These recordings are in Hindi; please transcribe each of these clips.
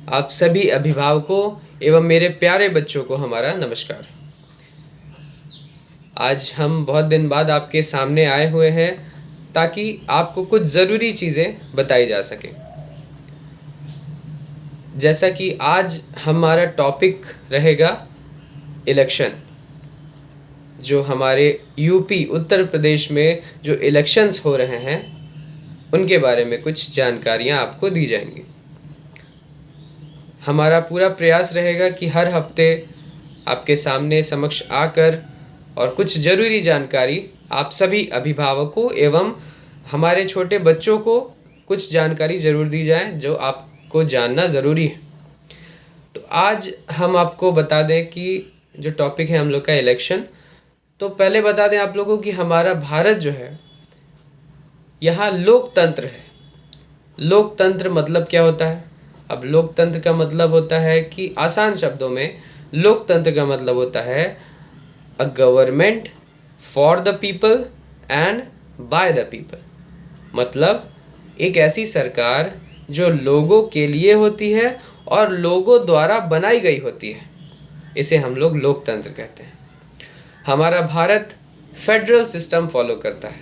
आप सभी अभिभावकों एवं मेरे प्यारे बच्चों को हमारा नमस्कार। आज हम बहुत दिन बाद आपके सामने आए हुए हैं ताकि आपको कुछ ज़रूरी चीज़ें बताई जा सके। जैसा कि आज हमारा टॉपिक रहेगा इलेक्शन। जो हमारे यूपी उत्तर प्रदेश में जो इलेक्शंस हो रहे हैं उनके बारे में कुछ जानकारियां आपको दी जाएंगी। हमारा पूरा प्रयास रहेगा कि हर हफ्ते आपके सामने समक्ष आकर और कुछ ज़रूरी जानकारी आप सभी अभिभावकों एवं हमारे छोटे बच्चों को कुछ जानकारी ज़रूर दी जाए जो आपको जानना ज़रूरी है। तो आज हम आपको बता दें कि जो टॉपिक है हम लोग का इलेक्शन। तो पहले बता दें आप लोगों कि हमारा भारत जो है यहाँ लोकतंत्र है। लोकतंत्र मतलब क्या होता है? अब लोकतंत्र का मतलब होता है कि आसान शब्दों में लोकतंत्र का मतलब होता है a government for the people and by the people. मतलब एक ऐसी सरकार जो लोगों के लिए होती है और लोगों द्वारा बनाई गई होती है, इसे हम लोग लोकतंत्र कहते हैं। हमारा भारत फेडरल सिस्टम फॉलो करता है।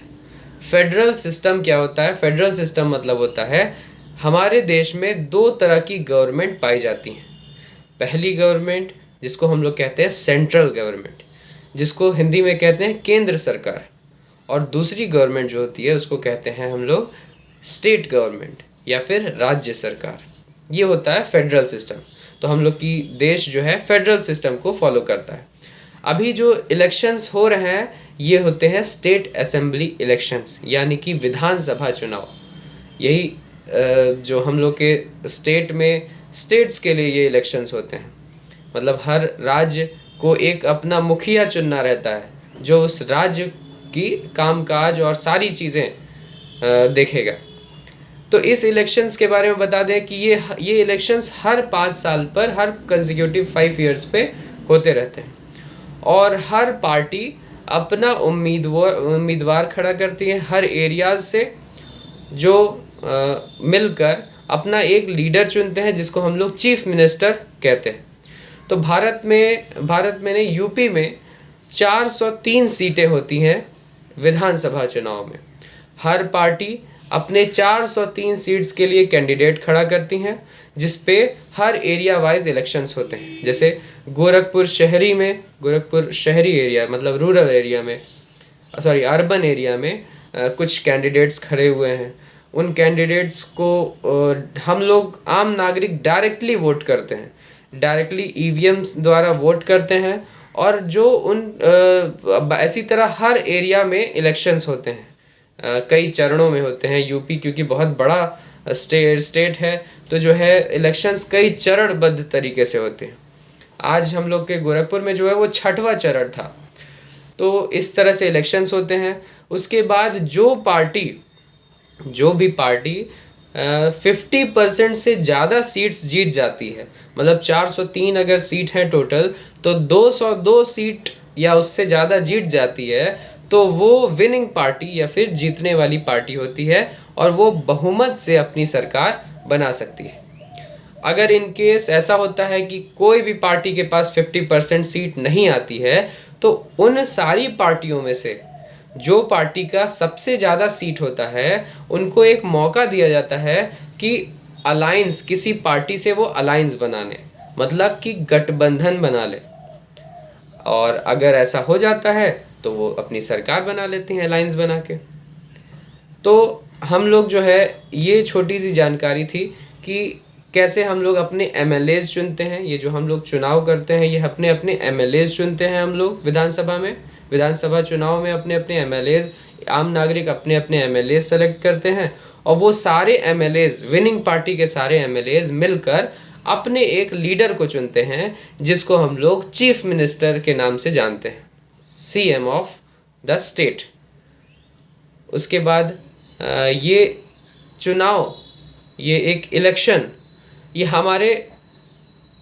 फेडरल सिस्टम क्या होता है? फेडरल सिस्टम मतलब होता है हमारे देश में दो तरह की गवर्नमेंट पाई जाती हैं। पहली गवर्नमेंट जिसको हम लोग कहते हैं सेंट्रल गवर्नमेंट, जिसको हिंदी में कहते हैं केंद्र सरकार, और दूसरी गवर्नमेंट जो होती है उसको कहते हैं हम लोग स्टेट गवर्नमेंट या फिर राज्य सरकार। ये होता है फेडरल सिस्टम। तो हम लोग की देश जो है फेडरल सिस्टम को फॉलो करता है। अभी जो इलेक्शंस हो रहे हैं ये होते हैं स्टेट असेंबली इलेक्शंस, यानी कि विधानसभा चुनाव। यही जो हम लोग के स्टेट में स्टेट्स के लिए ये इलेक्शंस होते हैं। मतलब हर राज्य को एक अपना मुखिया चुनना रहता है जो उस राज्य की कामकाज और सारी चीज़ें देखेगा। तो इस इलेक्शंस के बारे में बता दें कि ये इलेक्शंस हर 5 साल पर, हर कंसेक्यूटिव 5 ईयर्स पे होते रहते हैं और हर पार्टी अपना उम्मीदवार खड़ा करती है हर एरियाज से, जो मिलकर अपना एक लीडर चुनते हैं जिसको हम लोग चीफ मिनिस्टर कहते हैं। तो भारत में नहीं, यूपी में 403 सीटें होती हैं विधानसभा चुनाव में। हर पार्टी अपने 403 सीट्स के लिए कैंडिडेट खड़ा करती हैं जिस पे हर एरिया वाइज इलेक्शंस होते हैं। जैसे गोरखपुर शहरी एरिया मतलब रूरल एरिया में, अर्बन एरिया में कुछ कैंडिडेट्स खड़े हुए हैं। उन कैंडिडेट्स को हम लोग आम नागरिक डायरेक्टली वोट करते हैं, डायरेक्टली ईवीएम्स द्वारा वोट करते हैं। और जो इसी तरह हर एरिया में इलेक्शंस होते हैं, कई चरणों में होते हैं। यूपी क्योंकि बहुत बड़ा स्टेट है तो जो है इलेक्शंस कई चरणबद्ध तरीके से होते हैं। आज हम लोग के गोरखपुर में जो है वो 6वां चरण था। तो इस तरह से इलेक्शंस होते हैं। उसके बाद जो भी पार्टी 50% से ज़्यादा सीट्स जीत जाती है, मतलब 403 अगर सीट है टोटल, तो 202 सीट या उससे ज़्यादा जीत जाती है तो वो विनिंग पार्टी या फिर जीतने वाली पार्टी होती है और वो बहुमत से अपनी सरकार बना सकती है। अगर इन केस ऐसा होता है कि कोई भी पार्टी के पास 50% सीट नहीं आती है तो उन सारी पार्टियों में से जो पार्टी का सबसे ज़्यादा सीट होता है उनको एक मौका दिया जाता है कि अलायंस, किसी पार्टी से वो अलायंस बनाने, मतलब कि गठबंधन बना ले। और अगर ऐसा हो जाता है तो वो अपनी सरकार बना लेते हैं अलायंस बना के। तो हम लोग जो है, ये छोटी सी जानकारी थी कि कैसे हम लोग अपने एमएलएज चुनते हैं। ये जो हम लोग चुनाव करते हैं ये अपने अपने एमएलएज चुनते हैं। हम लोग विधानसभा चुनाव में अपने अपने एमएलएज, आम नागरिक अपने अपने एमएलएज सेलेक्ट करते हैं और वो सारे एमएलएज, विनिंग पार्टी के सारे एमएलएज मिलकर अपने एक लीडर को चुनते हैं जिसको हम लोग चीफ मिनिस्टर के नाम से जानते हैं, सीएम ऑफ द स्टेट। उसके बाद ये चुनाव, ये एक इलेक्शन, ये हमारे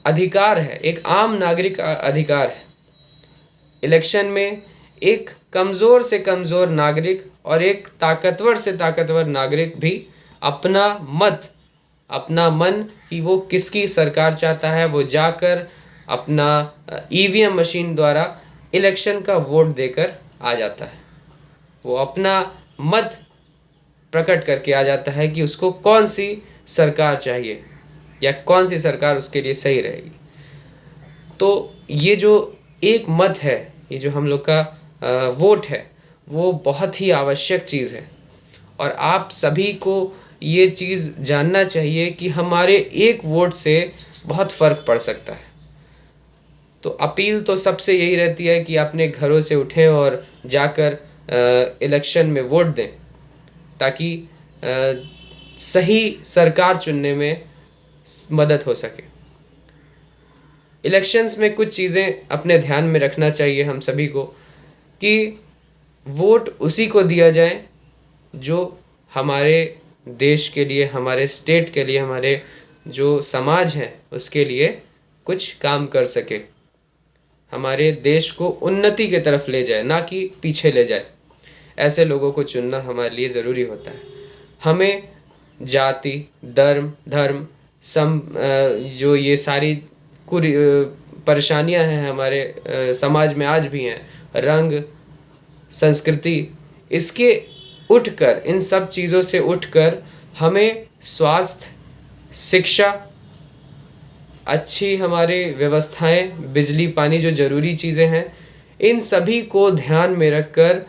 अधिकार है, एक आम नागरिक का अधिकार है। इलेक्शन में एक कमज़ोर से कमज़ोर नागरिक और एक ताकतवर से ताकतवर नागरिक भी अपना मत अपना मन कि वो किसकी सरकार चाहता है, वो जाकर अपना ईवीएम मशीन द्वारा इलेक्शन का वोट देकर आ जाता है। वो अपना मत प्रकट करके आ जाता है कि उसको कौन सी सरकार चाहिए या कौन सी सरकार उसके लिए सही रहेगी। तो ये जो एक मत है, ये जो हम लोग का वोट है, वो बहुत ही आवश्यक चीज़ है और आप सभी को ये चीज़ जानना चाहिए कि हमारे एक वोट से बहुत फ़र्क पड़ सकता है। तो अपील तो सबसे यही रहती है कि अपने घरों से उठें और जाकर इलेक्शन में वोट दें, ताकि सही सरकार चुनने में मदद हो सके। इलेक्शंस में कुछ चीज़ें अपने ध्यान में रखना चाहिए हम सभी को कि वोट उसी को दिया जाए जो हमारे देश के लिए, हमारे स्टेट के लिए, हमारे जो समाज है उसके लिए कुछ काम कर सके, हमारे देश को उन्नति की तरफ ले जाए, ना कि पीछे ले जाए। ऐसे लोगों को चुनना हमारे लिए ज़रूरी होता है। हमें जाति, धर्म जो ये सारी परेशानियां हैं हमारे समाज में आज भी हैं, रंग, संस्कृति, इसके उठकर, इन सब चीज़ों से उठकर हमें स्वास्थ्य, शिक्षा, अच्छी हमारी व्यवस्थाएं, बिजली, पानी, जो ज़रूरी चीज़ें हैं, इन सभी को ध्यान में रखकर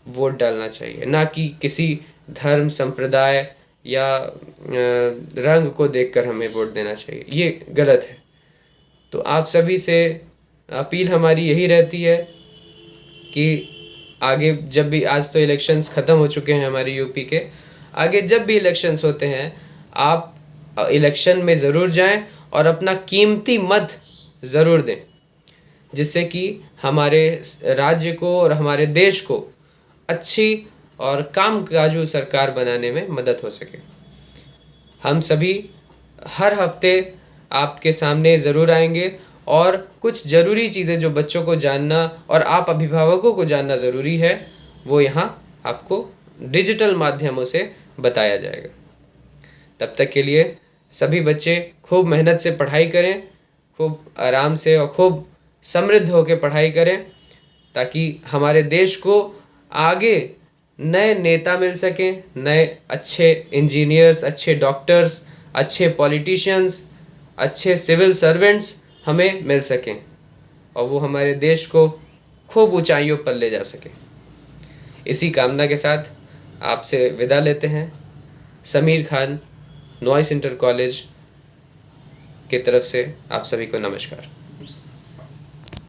वोट डालना चाहिए, ना कि किसी धर्म, संप्रदाय या रंग को देखकर हमें वोट देना चाहिए। ये गलत है। तो आप सभी से अपील हमारी यही रहती है कि आगे जब भी, आज तो इलेक्शंस ख़त्म हो चुके हैं हमारे यूपी के, आगे जब भी इलेक्शंस होते हैं आप इलेक्शन में ज़रूर जाएं और अपना कीमती मत ज़रूर दें, जिससे कि हमारे राज्य को और हमारे देश को अच्छी और कामकाजू सरकार बनाने में मदद हो सके। हम सभी हर हफ्ते आपके सामने ज़रूर आएंगे और कुछ ज़रूरी चीज़ें जो बच्चों को जानना और आप अभिभावकों को जानना ज़रूरी है, वो यहाँ आपको डिजिटल माध्यमों से बताया जाएगा। तब तक के लिए सभी बच्चे खूब मेहनत से पढ़ाई करें, खूब आराम से और खूब समृद्ध होकर पढ़ाई करें, ताकि हमारे देश को आगे नए नेता मिल सकें, नए अच्छे इंजीनियर्स, अच्छे डॉक्टर्स, अच्छे पॉलिटिशियंस, अच्छे सिविल सर्वेंट्स हमें मिल सकें और वो हमारे देश को खूब ऊंचाइयों पर ले जा सके। इसी कामना के साथ आपसे विदा लेते हैं। Sameer Khan, noise inter college की तरफ से आप सभी को नमस्कार।